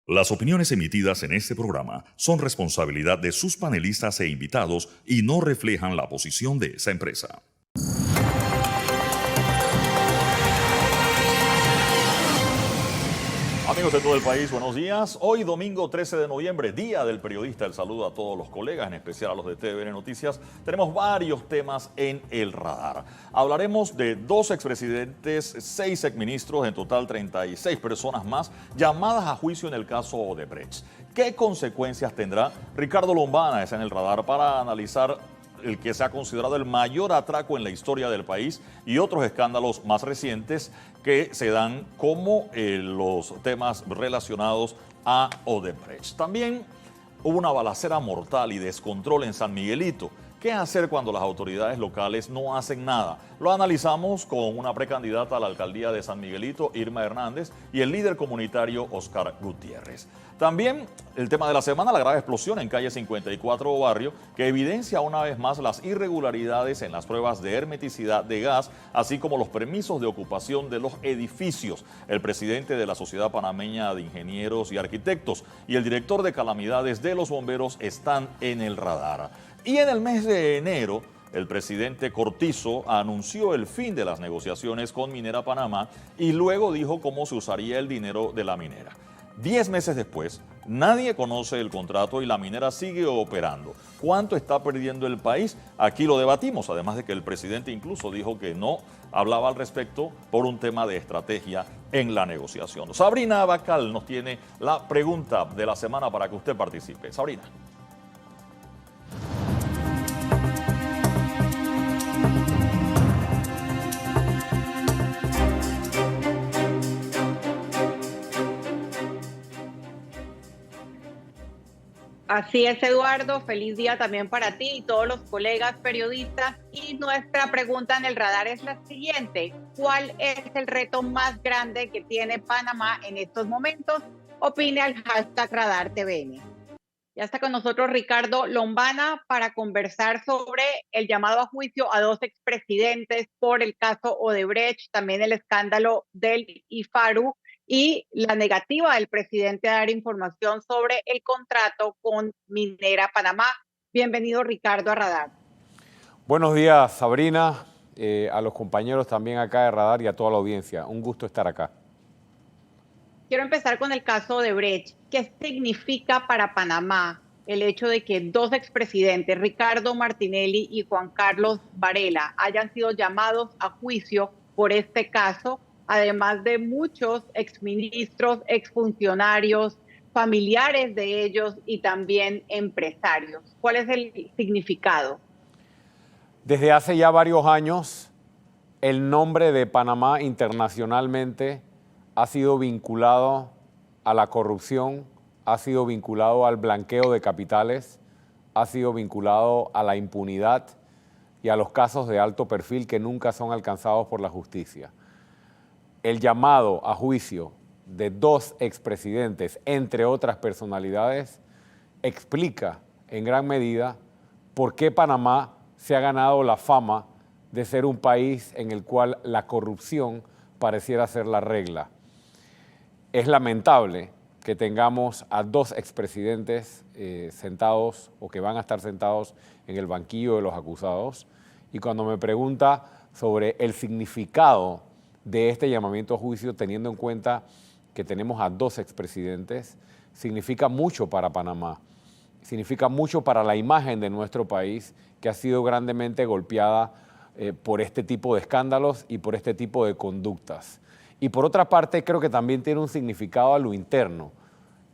Las opiniones emitidas en este programa son responsabilidad de sus panelistas e invitados y no reflejan la posición de esa empresa. Amigos de todo el país, buenos días. Hoy domingo 13 de noviembre, Día del Periodista. El saludo a todos los colegas, en especial a los de TVN Noticias. Tenemos varios temas en el radar. Hablaremos de 2 expresidentes, 6 exministros, en total 36 personas más llamadas a juicio en el caso Odebrecht. ¿Qué consecuencias tendrá? Ricardo Lombana está en el radar para analizar el que se ha considerado el mayor atraco en la historia del país y otros escándalos más recientes que se dan como los temas relacionados a Odebrecht. También hubo una balacera mortal y descontrol en San Miguelito. ¿Qué hacer cuando las autoridades locales no hacen nada? Lo analizamos con una precandidata a la alcaldía de San Miguelito, Irma Hernández, y el líder comunitario, Oscar Gutiérrez. También el tema de la semana, la grave explosión en calle 54 Barrio, que evidencia una vez más las irregularidades en las pruebas de hermeticidad de gas, así como los permisos de ocupación de los edificios. El presidente de la Sociedad Panameña de Ingenieros y Arquitectos y el director de calamidades de los bomberos están en el radar. Y en el mes de enero, el presidente Cortizo anunció el fin de las negociaciones con Minera Panamá y luego dijo cómo se usaría el dinero de la minera. 10 meses después, nadie conoce el contrato y la minera sigue operando. ¿Cuánto está perdiendo el país? Aquí lo debatimos, además de que el presidente incluso dijo que no hablaba al respecto por un tema de estrategia en la negociación. Sabrina Abacal nos tiene la pregunta de la semana para que usted participe. Sabrina. Así es, Eduardo. Feliz día también para ti y todos los colegas periodistas. Y nuestra pregunta en el radar es la siguiente. ¿Cuál es el reto más grande que tiene Panamá en estos momentos? Opine al hashtag RadarTVN. Ya está con nosotros Ricardo Lombana para conversar sobre el llamado a juicio a 2 expresidentes por el caso Odebrecht, también el escándalo del IFARU y la negativa del presidente a dar información sobre el contrato con Minera Panamá. Bienvenido, Ricardo, a Radar. Buenos días, Sabrina, a los compañeros también acá de Radar y a toda la audiencia. Un gusto estar acá. Quiero empezar con el caso Odebrecht. ¿Qué significa para Panamá el hecho de que 2 expresidentes, Ricardo Martinelli y Juan Carlos Varela, hayan sido llamados a juicio por este caso, además de muchos exministros, exfuncionarios, familiares de ellos y también empresarios? ¿Cuál es el significado? Desde hace ya varios años, el nombre de Panamá internacionalmente ha sido vinculado a la corrupción, ha sido vinculado al blanqueo de capitales, ha sido vinculado a la impunidad y a los casos de alto perfil que nunca son alcanzados por la justicia. El llamado a juicio de 2 expresidentes, entre otras personalidades, explica en gran medida por qué Panamá se ha ganado la fama de ser un país en el cual la corrupción pareciera ser la regla. Es lamentable que tengamos a 2 expresidentes sentados o que van a estar sentados en el banquillo de los acusados. Y cuando me pregunta sobre el significado de este llamamiento a juicio, teniendo en cuenta que tenemos a 2 expresidentes, significa mucho para Panamá. Significa mucho para la imagen de nuestro país, que ha sido grandemente golpeada por este tipo de escándalos y por este tipo de conductas. Y por otra parte, creo que también tiene un significado a lo interno.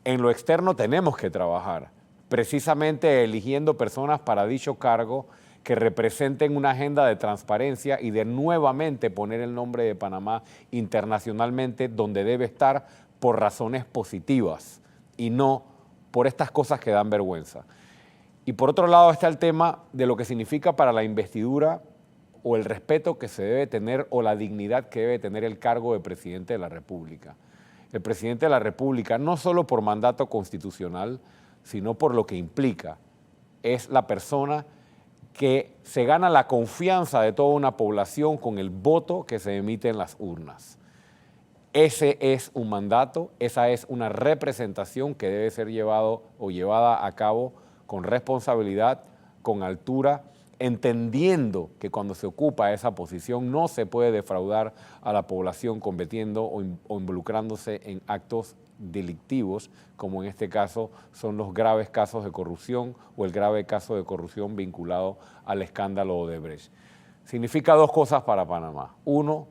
En lo externo tenemos que trabajar, precisamente eligiendo personas para dicho cargo que representen una agenda de transparencia y de nuevamente poner el nombre de Panamá internacionalmente donde debe estar por razones positivas y no por estas cosas que dan vergüenza. Y por otro lado está el tema de lo que significa para la investidura o el respeto que se debe tener o la dignidad que debe tener el cargo de presidente de la República. El presidente de la República, no solo por mandato constitucional, sino por lo que implica, es la persona que se gana la confianza de toda una población con el voto que se emite en las urnas. Ese es un mandato, esa es una representación que debe ser llevado o llevada a cabo con responsabilidad, con altura, entendiendo que cuando se ocupa esa posición no se puede defraudar a la población cometiendo o involucrándose en actos delictivos, como en este caso son los graves casos de corrupción o el grave caso de corrupción vinculado al escándalo Odebrecht. Significa dos cosas para Panamá. Uno,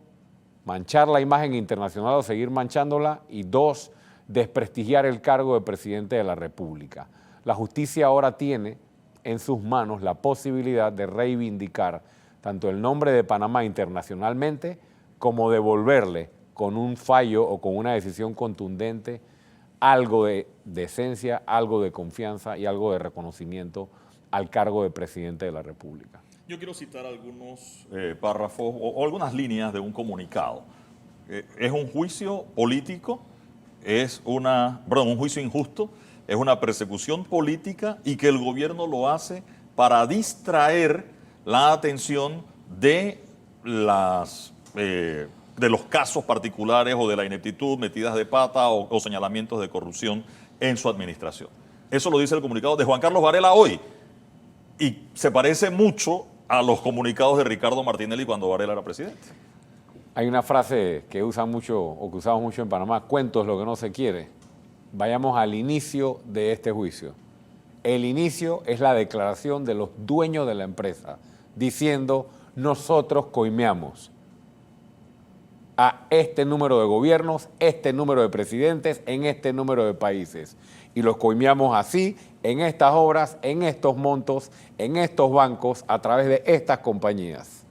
manchar la imagen internacional o seguir manchándola, y dos, desprestigiar el cargo de presidente de la República. La justicia ahora tiene en sus manos la posibilidad de reivindicar tanto el nombre de Panamá internacionalmente como devolverle con un fallo o con una decisión contundente algo de decencia, algo de confianza y algo de reconocimiento al cargo de presidente de la República. Yo quiero citar algunos párrafos o algunas líneas de un comunicado. Es un juicio político, un juicio injusto, es una persecución política y que el gobierno lo hace para distraer la atención de los casos particulares o de la ineptitud, metidas de pata o señalamientos de corrupción en su administración. Eso lo dice el comunicado de Juan Carlos Varela hoy. Y se parece mucho a los comunicados de Ricardo Martinelli cuando Varela era presidente. Hay una frase que usan mucho o que usamos mucho en Panamá: cuento es lo que no se quiere. Vayamos al inicio de este juicio. El inicio es la declaración de los dueños de la empresa diciendo: nosotros coimeamos a este número de gobiernos, este número de presidentes, en este número de países. Y los coimeamos así, en estas obras, en estos montos, en estos bancos, a través de estas compañías.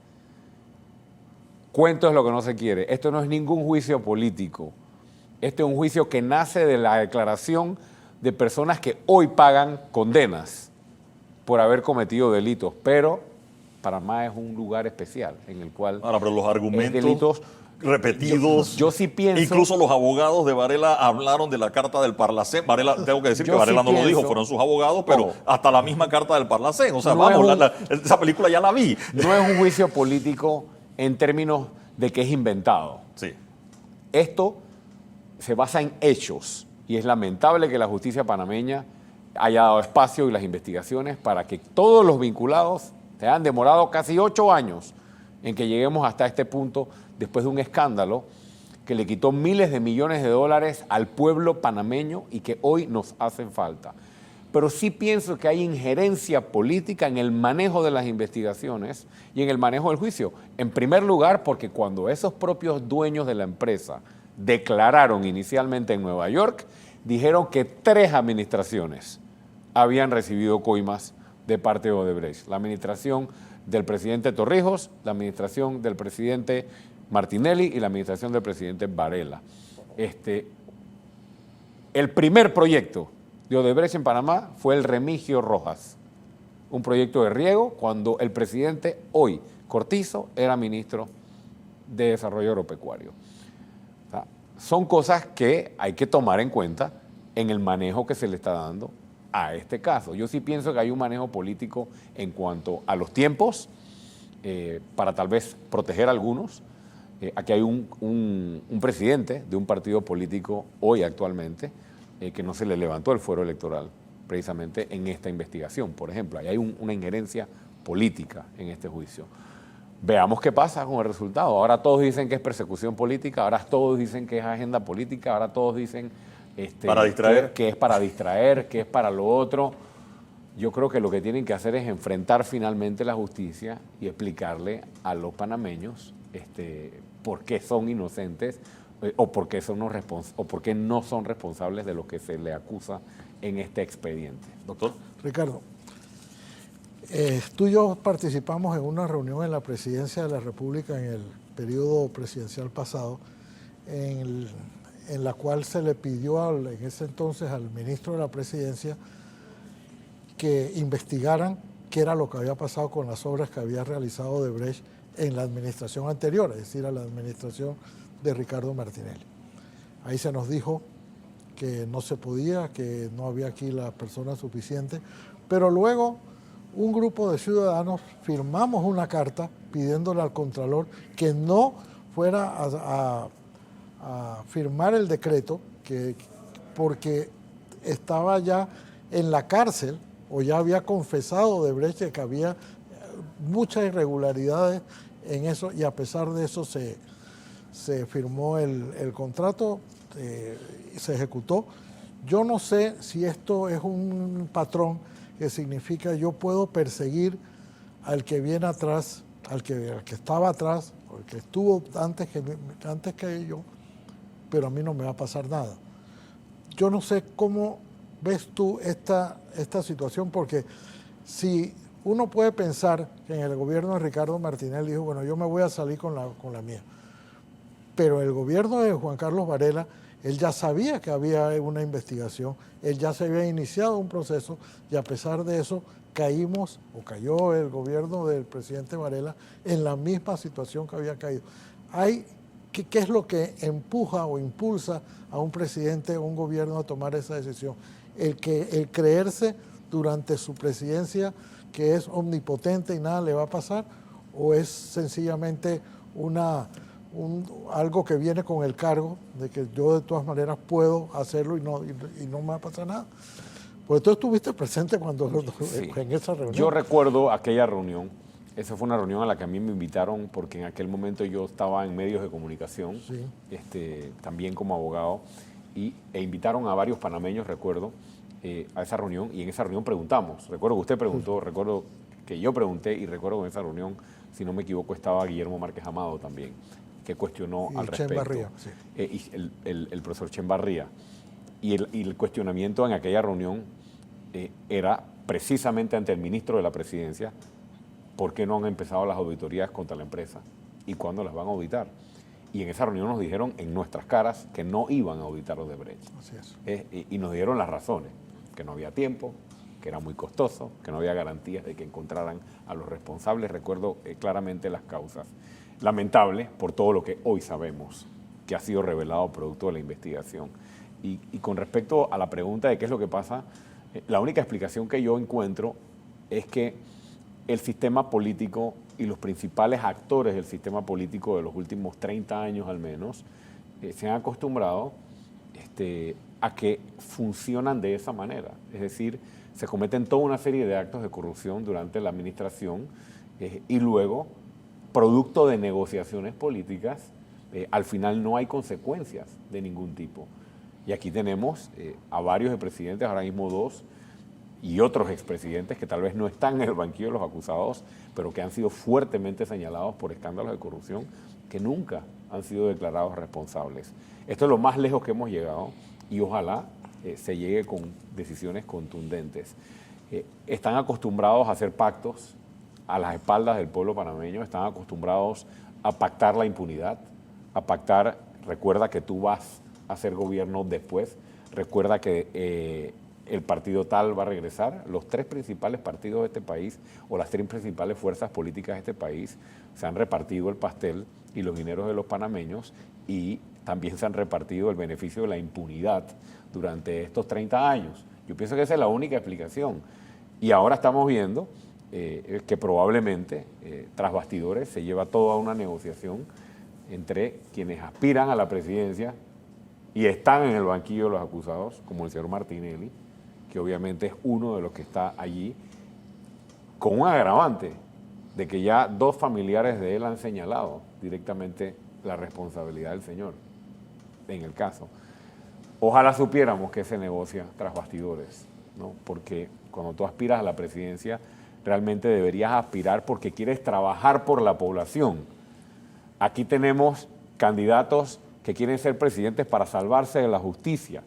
Cuento es lo que no se quiere. Esto no es ningún juicio político. Este es un juicio que nace de la declaración de personas que hoy pagan condenas por haber cometido delitos. Pero Panamá es un lugar especial en el cual ahora, pero los argumentos delitos repetidos. Yo sí pienso. Incluso los abogados de Varela hablaron de la carta del Parlacén. Varela, tengo que decir que Varela no lo dijo, fueron sus abogados, pero hasta la misma carta del Parlacén. O sea, no vamos, esa película ya la vi. No es un juicio político en términos de que es inventado. Sí. Esto se basa en hechos y es lamentable que la justicia panameña haya dado espacio y las investigaciones para que todos los vinculados se han demorado casi 8 años en que lleguemos hasta este punto después de un escándalo que le quitó miles de millones de dólares al pueblo panameño y que hoy nos hacen falta. Pero sí pienso que hay injerencia política en el manejo de las investigaciones y en el manejo del juicio. En primer lugar, porque cuando esos propios dueños de la empresa declararon inicialmente en Nueva York, dijeron que 3 administraciones habían recibido coimas de parte de Odebrecht. La administración del presidente Torrijos, la administración del presidente Martinelli y la administración del presidente Varela. El primer proyecto de Odebrecht en Panamá fue el Remigio Rojas, un proyecto de riego cuando el presidente hoy, Cortizo, era ministro de Desarrollo Agropecuario. O sea, son cosas que hay que tomar en cuenta en el manejo que se le está dando a este caso. Yo sí pienso que hay un manejo político en cuanto a los tiempos, para tal vez proteger a algunos. Aquí hay un presidente de un partido político hoy actualmente que no se le levantó el fuero electoral precisamente en esta investigación, por ejemplo. Ahí hay una injerencia política en este juicio. Veamos qué pasa con el resultado. Ahora todos dicen que es persecución política, ahora todos dicen que es agenda política, ahora todos dicen para distraer. Que es para distraer, que es para lo otro. Yo creo que lo que tienen que hacer es enfrentar finalmente la justicia y explicarle a los panameños por qué son inocentes o por qué no son responsables de lo que se le acusa en este expediente. Doctor. Ricardo, tú y yo participamos en una reunión en la Presidencia de la República en el periodo presidencial pasado, en la cual se le pidió en ese entonces al ministro de la Presidencia que investigaran qué era lo que había pasado con las obras que había realizado Odebrecht en la administración anterior, es decir, a la administración de Ricardo Martinelli. Ahí se nos dijo que no se podía, que no había aquí las personas suficientes, pero luego un grupo de ciudadanos firmamos una carta pidiéndole al Contralor que no fuera a firmar el decreto porque estaba ya en la cárcel o ya había confesado Odebrecht que había muchas irregularidades en eso, y a pesar de eso se firmó el contrato, se ejecutó. Yo no sé si esto es un patrón que significa yo puedo perseguir al que viene atrás, al que estaba atrás, al que estuvo antes que yo, pero a mí no me va a pasar nada. Yo no sé cómo ves tú esta situación, porque si uno puede pensar que en el gobierno de Ricardo Martinelli dijo, bueno, yo me voy a salir con la mía, pero el gobierno de Juan Carlos Varela, él ya sabía que había una investigación, él ya se había iniciado un proceso, y a pesar de eso cayó el gobierno del presidente Varela en la misma situación que había caído. ¿Qué es lo que empuja o impulsa a un presidente o un gobierno a tomar esa decisión? El creerse durante su presidencia que es omnipotente y nada le va a pasar, o es sencillamente algo que viene con el cargo de que yo de todas maneras puedo hacerlo y no me va a pasar nada. Pues tú estuviste presente Sí. en esa reunión. Yo recuerdo aquella reunión. Esa fue una reunión a la que a mí me invitaron porque en aquel momento yo estaba en medios de comunicación, Sí. también como abogado, e invitaron a varios panameños, recuerdo, a esa reunión, y en esa reunión preguntamos. Recuerdo que usted preguntó, recuerdo que yo pregunté, y recuerdo que en esa reunión, si no me equivoco, estaba Guillermo Márquez Amado también, que cuestionó al respecto. Barría, sí. Y el profesor Chen Barría. Y el cuestionamiento en aquella reunión era precisamente ante el ministro de la Presidencia: ¿por qué no han empezado las auditorías contra la empresa? ¿Y cuándo las van a auditar? Y en esa reunión nos dijeron en nuestras caras que no iban a auditar Odebrecht. Así es. Y nos dieron las razones: que no había tiempo, que era muy costoso, que no había garantías de que encontraran a los responsables. Recuerdo claramente las causas. Lamentable por todo lo que hoy sabemos que ha sido revelado producto de la investigación. Y con respecto a la pregunta de qué es lo que pasa, la única explicación que yo encuentro es que el sistema político y los principales actores del sistema político de los últimos 30 años al menos se han acostumbrado a que funcionan de esa manera. Es decir, se cometen toda una serie de actos de corrupción durante la administración y luego, producto de negociaciones políticas, al final no hay consecuencias de ningún tipo. Y aquí tenemos a varios expresidentes, ahora mismo 2, y otros expresidentes que tal vez no están en el banquillo de los acusados, pero que han sido fuertemente señalados por escándalos de corrupción que nunca han sido declarados responsables. Esto es lo más lejos que hemos llegado, y ojalá se llegue con decisiones contundentes. Están acostumbrados a hacer pactos a las espaldas del pueblo panameño, están acostumbrados a pactar la impunidad, a pactar, recuerda que tú vas a hacer gobierno después, recuerda que el partido tal va a regresar. Los 3 principales partidos de este país, o las 3 principales fuerzas políticas de este país, se han repartido el pastel y los dineros de los panameños, y también se han repartido el beneficio de la impunidad durante estos 30 años. Yo pienso que esa es la única explicación. Y ahora estamos viendo que probablemente, tras bastidores, se lleva toda una negociación entre quienes aspiran a la presidencia y están en el banquillo de los acusados, como el señor Martinelli, que obviamente es uno de los que está allí, con un agravante de que ya 2 familiares de él han señalado directamente la responsabilidad del señor en el caso. Ojalá supiéramos que se negocia tras bastidores, ¿no? Porque cuando tú aspiras a la presidencia, realmente deberías aspirar porque quieres trabajar por la población. Aquí tenemos candidatos que quieren ser presidentes para salvarse de la justicia.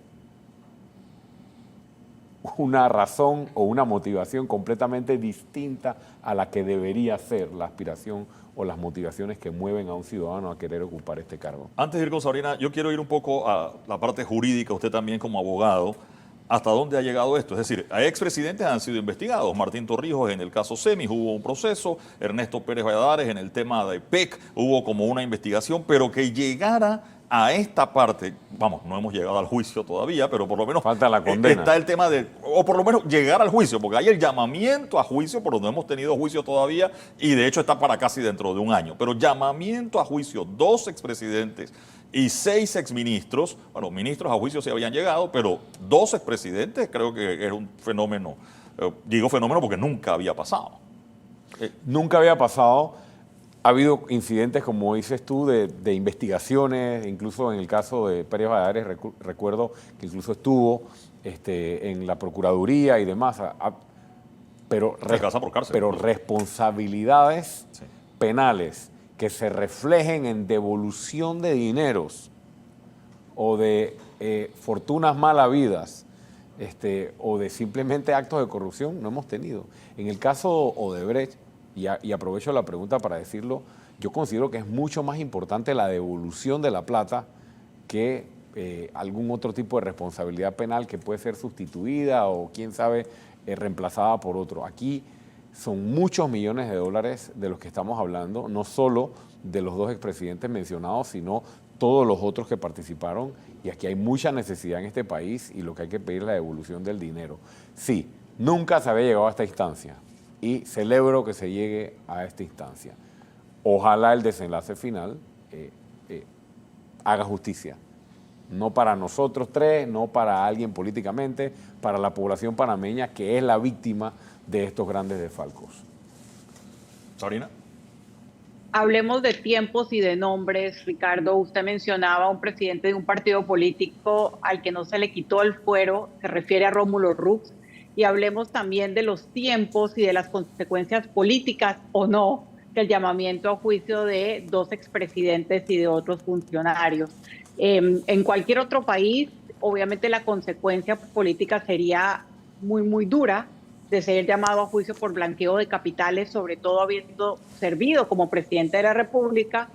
Una razón o una motivación completamente distinta a la que debería ser la aspiración o las motivaciones que mueven a un ciudadano a querer ocupar este cargo. Antes de ir con Sabrina, yo quiero ir un poco a la parte jurídica, usted también como abogado. ¿Hasta dónde ha llegado esto? Es decir, a expresidentes han sido investigados. Martín Torrijos en el caso Semis hubo un proceso, Ernesto Pérez Valladares en el tema de PEC hubo como una investigación, pero que llegara a esta parte, vamos, no hemos llegado al juicio todavía, pero por lo menos falta la condena. Está el tema de, o por lo menos llegar al juicio, porque hay el llamamiento a juicio, pero no hemos tenido juicio todavía, y de hecho está para casi dentro de un año. Pero llamamiento a juicio, 2 expresidentes y 6 exministros, bueno, ministros a juicio se habían llegado, pero 2 expresidentes creo que era un fenómeno, digo fenómeno porque nunca había pasado. Nunca había pasado. Ha habido incidentes, como dices tú, de investigaciones, incluso en el caso de Pérez Valladares, recuerdo que incluso estuvo en la Procuraduría y demás, pero responsabilidades Sí. penales que se reflejen en devolución de dineros o de fortunas mal habidas, o de simplemente actos de corrupción, no hemos tenido. En el caso Odebrecht, y aprovecho la pregunta para decirlo, yo considero que es mucho más importante la devolución de la plata que algún otro tipo de responsabilidad penal que puede ser sustituida o quién sabe reemplazada por otro. Aquí son muchos millones de dólares de los que estamos hablando, no solo de los 2 expresidentes mencionados, sino todos los otros que participaron, y aquí hay mucha necesidad en este país y lo que hay que pedir es la devolución del dinero. Sí, nunca se había llegado a esta instancia y celebro que se llegue a esta instancia. Ojalá el desenlace final haga justicia. No para nosotros 3, no para alguien políticamente, para la población panameña que es la víctima de estos grandes desfalcos. Sabrina. Hablemos de tiempos y de nombres. Ricardo, usted mencionaba a un presidente de un partido político al que no se le quitó el fuero, se refiere a Rómulo Rux, y hablemos también de los tiempos y de las consecuencias políticas o no del llamamiento a juicio de 2 expresidentes y de otros funcionarios. En cualquier otro país, obviamente la consecuencia política sería muy, muy dura, de ser llamado a juicio por blanqueo de capitales, sobre todo habiendo servido como presidente de la República.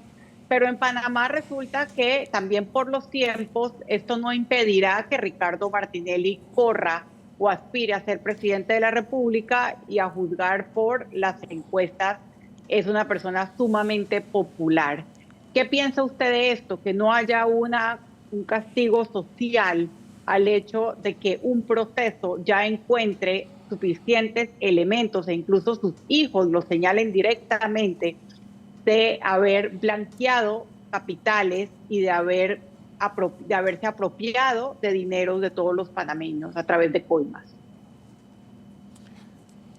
Pero en Panamá resulta que también por los tiempos, esto no impedirá que Ricardo Martinelli corra o aspire a ser presidente de la República, y a juzgar por las encuestas es una persona sumamente popular. ¿Qué piensa usted de esto? Que no haya un castigo social al hecho de que un proceso ya encuentre suficientes elementos, e incluso sus hijos lo señalen directamente, de haber blanqueado capitales y de haberse apropiado de dinero de todos los panameños a través de coimas.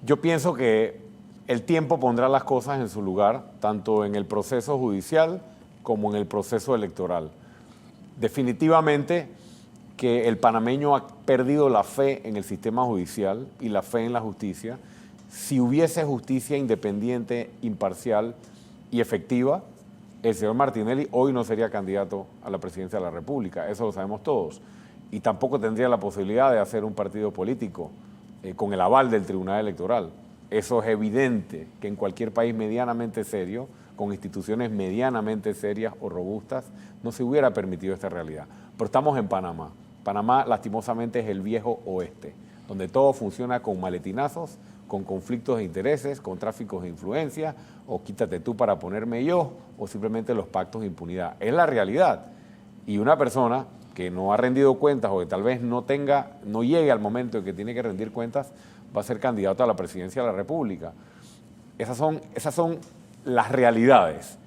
Yo pienso que el tiempo pondrá las cosas en su lugar, tanto en el proceso judicial como en el proceso electoral. Definitivamente que el panameño ha perdido la fe en el sistema judicial y la fe en la justicia. Si hubiese justicia independiente, imparcial y efectiva, el señor Martinelli hoy no sería candidato a la presidencia de la República, eso lo sabemos todos, y tampoco tendría la posibilidad de hacer un partido político con el aval del Tribunal Electoral. Eso es evidente que en cualquier país medianamente serio, con instituciones medianamente serias o robustas, no se hubiera permitido esta realidad. Pero estamos en Panamá. Panamá, lastimosamente, es el viejo oeste, donde todo funciona con maletinazos, con conflictos de intereses, con tráficos de influencia, o quítate tú para ponerme yo, o simplemente los pactos de impunidad. Es la realidad. Y una persona que no ha rendido cuentas o que tal vez no llegue al momento en que tiene que rendir cuentas, va a ser candidato a la presidencia de la República. Esas son las realidades.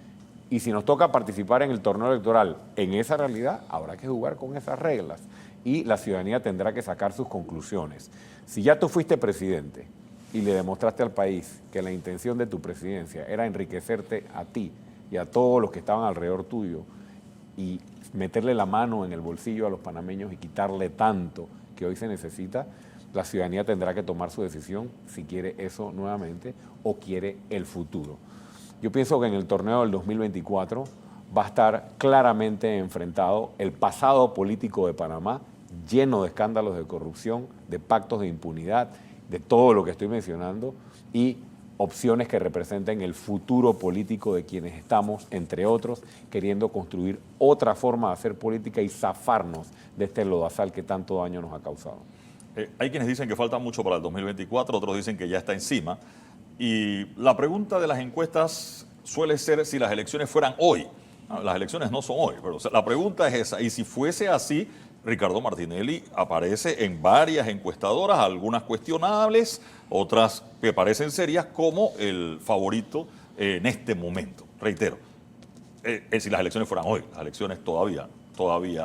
Y si nos toca participar en el torneo electoral en esa realidad, habrá que jugar con esas reglas. Y la ciudadanía tendrá que sacar sus conclusiones. Si ya tú fuiste presidente y le demostraste al país que la intención de tu presidencia era enriquecerte a ti y a todos los que estaban alrededor tuyo y meterle la mano en el bolsillo a los panameños y quitarle tanto que hoy se necesita, la ciudadanía tendrá que tomar su decisión si quiere eso nuevamente o quiere el futuro. Yo pienso que en el torneo del 2024 va a estar claramente enfrentado el pasado político de Panamá, lleno de escándalos de corrupción, de pactos de impunidad, de todo lo que estoy mencionando, y opciones que representen el futuro político de quienes estamos, entre otros, queriendo construir otra forma de hacer política y zafarnos de este lodazal que tanto daño nos ha causado. Hay quienes dicen que falta mucho para el 2024, otros dicen que ya está encima. Y la pregunta de las encuestas suele ser si las elecciones fueran hoy. Las elecciones no son hoy, pero la pregunta es esa. Y si fuese así, Ricardo Martinelli aparece en varias encuestadoras, algunas cuestionables, otras que parecen serias, como el favorito en este momento. Reitero, si las elecciones fueran hoy, las elecciones todavía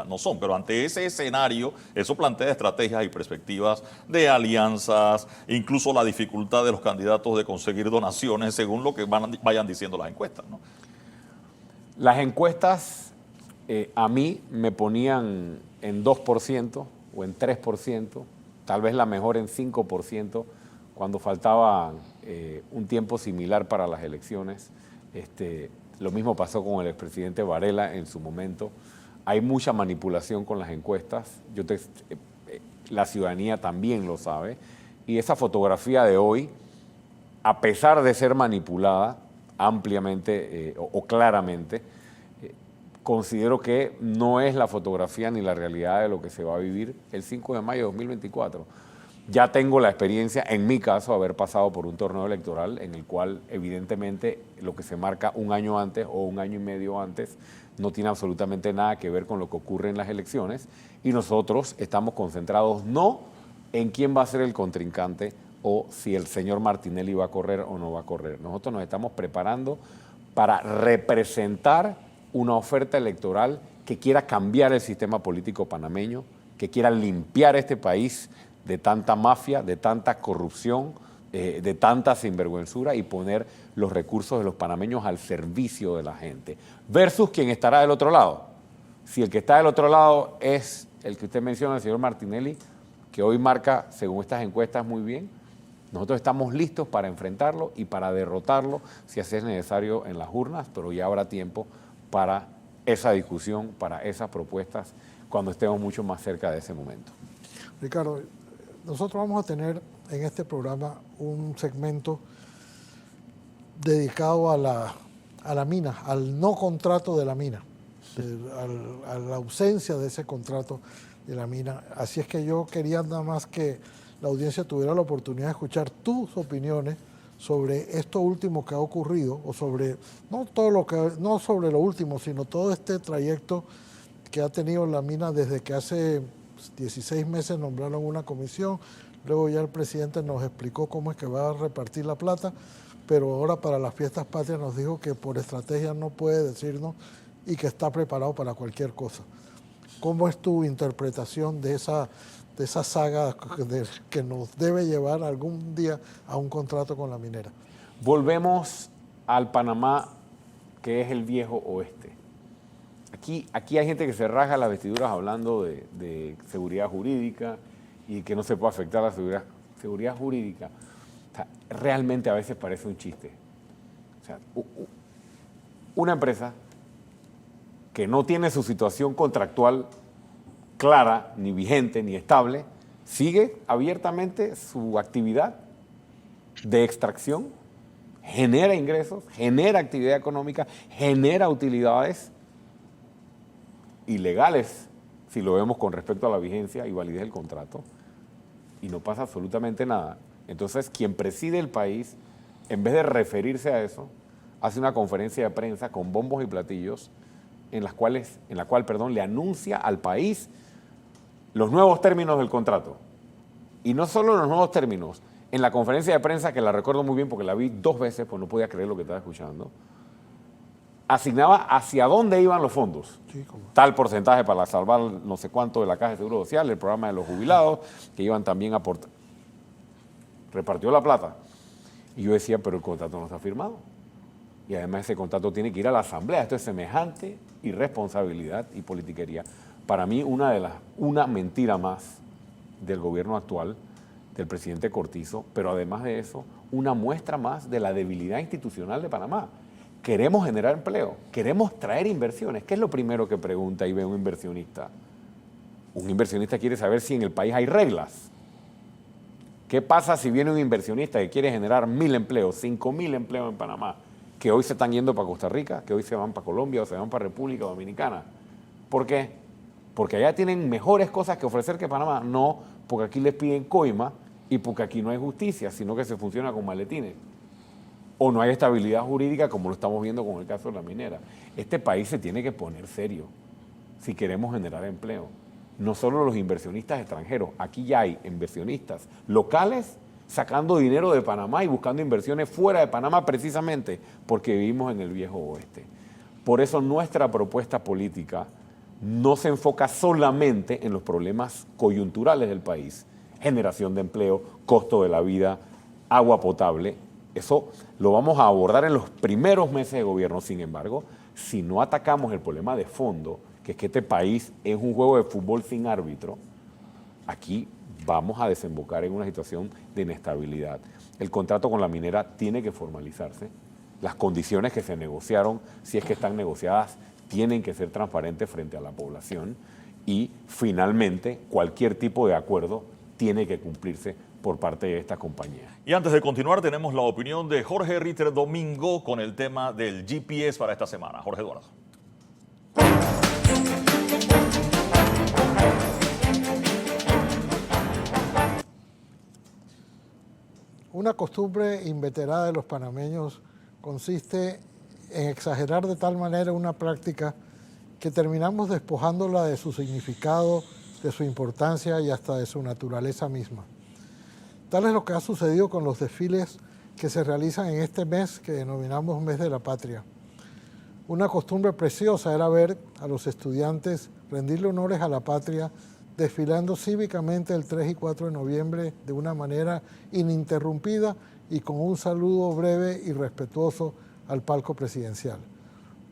no son, pero ante ese escenario, eso plantea estrategias y perspectivas de alianzas, incluso la dificultad de los candidatos de conseguir donaciones según lo que vayan diciendo las encuestas, ¿no? Las encuestas a mí me ponían en 2% o en 3%, tal vez la mejor en 5%, cuando faltaba un tiempo similar para las elecciones. Lo mismo pasó con el expresidente Varela en su momento. Hay mucha manipulación con las encuestas, la ciudadanía también lo sabe, y esa fotografía de hoy, a pesar de ser manipulada ampliamente o claramente, considero que no es la fotografía ni la realidad de lo que se va a vivir el 5 de mayo de 2024. Ya tengo la experiencia, en mi caso, haber pasado por un torneo electoral en el cual evidentemente lo que se marca un año antes o un año y medio antes no tiene absolutamente nada que ver con lo que ocurre en las elecciones, y nosotros estamos concentrados no en quién va a ser el contrincante o si el señor Martinelli va a correr o no va a correr. Nosotros nos estamos preparando para representar una oferta electoral que quiera cambiar el sistema político panameño, que quiera limpiar este país de tanta mafia, de tanta corrupción, de tanta sinvergüenzura, y poner los recursos de los panameños al servicio de la gente. Versus quien estará del otro lado. Si el que está del otro lado es el que usted menciona, el señor Martinelli, que hoy marca, según estas encuestas, muy bien, nosotros estamos listos para enfrentarlo y para derrotarlo si así es necesario en las urnas, pero ya habrá tiempo para esa discusión, para esas propuestas, cuando estemos mucho más cerca de ese momento. Ricardo, nosotros vamos a tener en este programa un segmento dedicado a la mina, al no contrato de la mina, a la ausencia de ese contrato de la mina. Así es que yo quería nada más que la audiencia tuviera la oportunidad de escuchar tus opiniones sobre esto último que ha ocurrido, o sobre, no sobre lo último, sino todo este trayecto que ha tenido la mina desde que hace 16 meses nombraron una comisión. Luego ya el presidente nos explicó cómo es que va a repartir la plata, pero ahora para las fiestas patrias nos dijo que por estrategia no puede decirnos y que está preparado para cualquier cosa. ¿Cómo es tu interpretación de esa saga que nos debe llevar algún día a un contrato con la minera? Volvemos al Panamá, que es el viejo oeste. Aquí hay gente que se rasga las vestiduras hablando de seguridad jurídica y que no se puede afectar la seguridad jurídica. O sea, realmente a veces parece un chiste. O sea, una empresa que no tiene su situación contractual clara, ni vigente, ni estable, sigue abiertamente su actividad de extracción, genera ingresos, genera actividad económica, genera utilidades ilegales, si lo vemos con respecto a la vigencia y validez del contrato, y no pasa absolutamente nada. Entonces, quien preside el país, en vez de referirse a eso, hace una conferencia de prensa con bombos y platillos en la cual le anuncia al país los nuevos términos del contrato. Y no solo los nuevos términos, en la conferencia de prensa, que la recuerdo muy bien porque la vi 2 veces, pues no podía creer lo que estaba escuchando, asignaba hacia dónde iban los fondos. Sí, tal porcentaje para salvar no sé cuánto de la Caja de Seguro Social, el programa de los jubilados, que iban también a aportar. Repartió la plata. Y yo decía, pero el contrato no está firmado. Y además ese contrato tiene que ir a la Asamblea. Esto es semejante irresponsabilidad y politiquería. Para mí, una mentira más del gobierno actual, del presidente Cortizo, pero además de eso, una muestra más de la debilidad institucional de Panamá. Queremos generar empleo, queremos traer inversiones. ¿Qué es lo primero que pregunta y ve un inversionista? Un inversionista quiere saber si en el país hay reglas. ¿Qué pasa si viene un inversionista que quiere generar 1.000 empleos, 5.000 empleos en Panamá, que hoy se están yendo para Costa Rica, que hoy se van para Colombia o se van para República Dominicana? ¿Por qué? Porque allá tienen mejores cosas que ofrecer que Panamá. No, porque aquí les piden coima y porque aquí no hay justicia, sino que se funciona con maletines. O no hay estabilidad jurídica, como lo estamos viendo con el caso de la minera. Este país se tiene que poner serio si queremos generar empleo. No solo los inversionistas extranjeros, aquí ya hay inversionistas locales sacando dinero de Panamá y buscando inversiones fuera de Panamá, precisamente porque vivimos en el viejo oeste. Por eso nuestra propuesta política no se enfoca solamente en los problemas coyunturales del país, generación de empleo, costo de la vida, agua potable. Eso lo vamos a abordar en los primeros meses de gobierno. Sin embargo, si no atacamos el problema de fondo, que es que este país es un juego de fútbol sin árbitro, aquí vamos a desembocar en una situación de inestabilidad. El contrato con la minera tiene que formalizarse. Las condiciones que se negociaron, si es que están negociadas, tienen que ser transparentes frente a la población y finalmente cualquier tipo de acuerdo tiene que cumplirse por parte de esta compañía. Y antes de continuar, tenemos la opinión de Jorge Ritter Domingo con el tema del GPS para esta semana. Jorge Eduardo. Una costumbre inveterada de los panameños consiste en exagerar de tal manera una práctica que terminamos despojándola de su significado, de su importancia y hasta de su naturaleza misma. Tal es lo que ha sucedido con los desfiles que se realizan en este mes que denominamos Mes de la Patria. Una costumbre preciosa era ver a los estudiantes rendirle honores a la patria desfilando cívicamente el 3 y 4 de noviembre de una manera ininterrumpida y con un saludo breve y respetuoso al palco presidencial.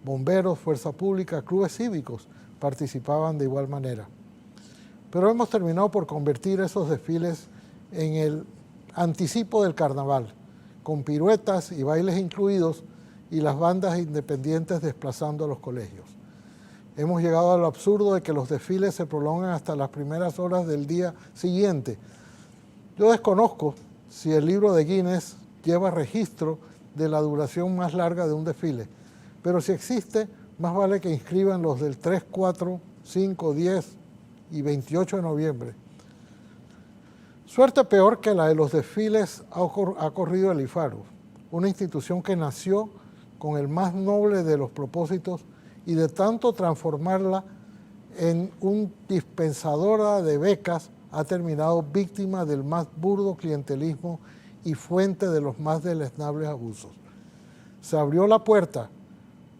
Bomberos, fuerza pública, clubes cívicos participaban de igual manera. Pero hemos terminado por convertir esos desfiles en el anticipo del carnaval, con piruetas y bailes incluidos y las bandas independientes desplazando a los colegios. Hemos llegado al absurdo de que los desfiles se prolongan hasta las primeras horas del día siguiente. Yo desconozco si el libro de Guinness lleva registro de la duración más larga de un desfile, pero si existe, más vale que inscriban los del 3, 4, 5, 10 y 28 de noviembre. Suerte peor que la de los desfiles ha corrido el IFARU, una institución que nació con el más noble de los propósitos y de tanto transformarla en un dispensadora de becas, ha terminado víctima del más burdo clientelismo y fuente de los más deleznables abusos. Se abrió la puerta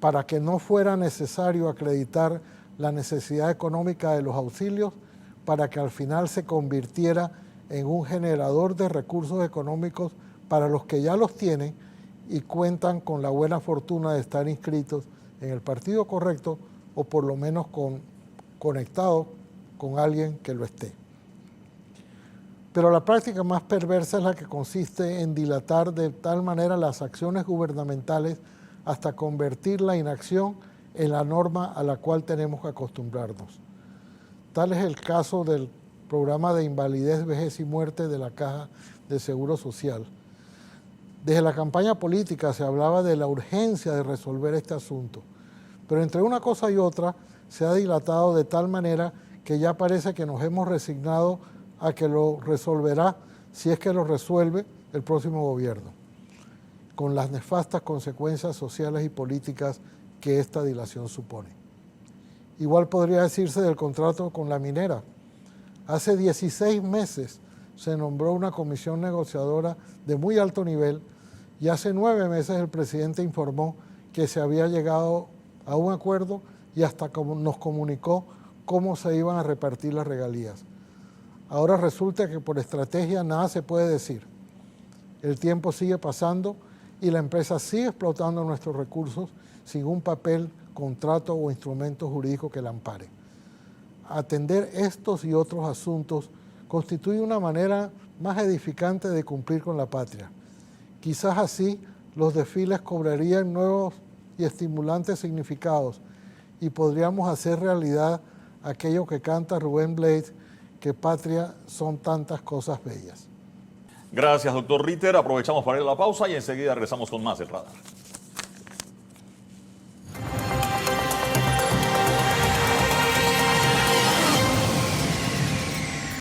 para que no fuera necesario acreditar la necesidad económica de los auxilios, para que al final se convirtiera en un generador de recursos económicos para los que ya los tienen y cuentan con la buena fortuna de estar inscritos en el partido correcto o por lo menos conectado con alguien que lo esté. Pero la práctica más perversa es la que consiste en dilatar de tal manera las acciones gubernamentales hasta convertir la inacción en la norma a la cual tenemos que acostumbrarnos. Tal es el caso del programa de invalidez, vejez y muerte de la Caja de Seguro Social. Desde la campaña política se hablaba de la urgencia de resolver este asunto, pero entre una cosa y otra se ha dilatado de tal manera que ya parece que nos hemos resignado a que lo resolverá, si es que lo resuelve, el próximo gobierno, con las nefastas consecuencias sociales y políticas que esta dilación supone. Igual podría decirse del contrato con la minera. Hace 16 meses se nombró una comisión negociadora de muy alto nivel y hace 9 meses el presidente informó que se había llegado a un acuerdo y hasta nos comunicó cómo se iban a repartir las regalías. Ahora resulta que por estrategia nada se puede decir. El tiempo sigue pasando y la empresa sigue explotando nuestros recursos sin un papel, contrato o instrumento jurídico que la ampare. Atender estos y otros asuntos constituye una manera más edificante de cumplir con la patria. Quizás así los desfiles cobrarían nuevos y estimulantes significados y podríamos hacer realidad aquello que canta Rubén Blades, que patria son tantas cosas bellas. Gracias, doctor Ritter. Aprovechamos para ir a la pausa y enseguida regresamos con más del radar.